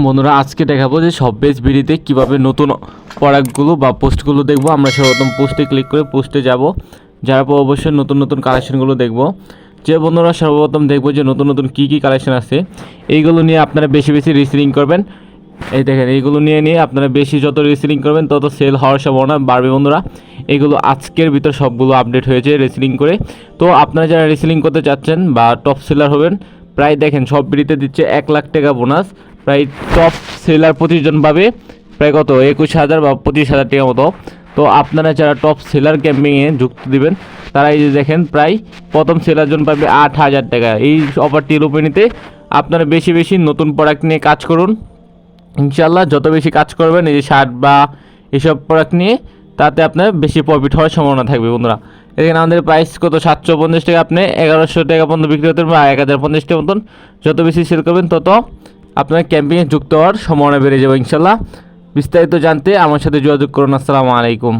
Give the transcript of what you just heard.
বন্ধুরা আজকে দেখাবো যে সব বেস বিডিতে কীভাবে নতুন প্রোডাক্টগুলো বা পোস্টগুলো দেখবো। আমরা সর্বপ্রথম পোস্টে ক্লিক করে পোস্টে যাব, যারা পর অবশ্যই নতুন নতুন কালেকশনগুলো দেখবো। যে বন্ধুরা সর্বপ্রথম দেখবো যে নতুন নতুন কী কী কালেকশন আছে, এইগুলো নিয়ে আপনারা বেশি বেশি রিসেলিং করবেন। এই দেখেন, এইগুলো নিয়ে আপনারা বেশি যত রিসেলিং করবেন তত সেল হওয়ার সম্ভাবনা বাড়বে বন্ধুরা। এগুলো আজকের ভিতর সবগুলো আপডেট হয়েছে রিসেলিং করে। তো আপনারা যারা রিসেলিং করতে চাচ্ছেন বা টপ সেলার হবেন, প্রায় দেখেন সব বিডিতে দিচ্ছে 1 লাখ টাকা বোনাস। প্রায় টপ সেলার 25 জন পাবে প্রায় কত 21,000 বা 25,000 টাকা মতো। তো আপনারা যারা টপ সেলার ক্যাম্পিংয়ে যুক্ত দিবেন, তারা এই যে দেখেন প্রায় প্রথম সেলার জন পাবে 8,000 টাকা। এই অফারটি লুপে নিতে আপনারা বেশি বেশি নতুন প্রোডাক্ট নিয়ে কাজ করুন। ইনশাল্লাহ যত বেশি কাজ করবেন এই যে শার্ট বা এসব প্রোডাক্ট নিয়ে, তাতে আপনার বেশি প্রফিট হওয়ার সম্ভাবনা থাকবে বন্ধুরা। এখানে আমাদের প্রাইস কত 750 টাকা, আপনি 1100 টাকা পর্যন্ত বিক্রি করতে বা 1050 টাকা মতন। যত বেশি সেল করবেন তত আপনার ক্যাম্পিংয়ে যুক্ত হওয়ার সম্ভাবনা বেড়ে যাবে ইনশাল্লাহ। বিস্তারিত জানতে আমার সাথে যোগাযোগ করুন। আসসালামু আলাইকুম।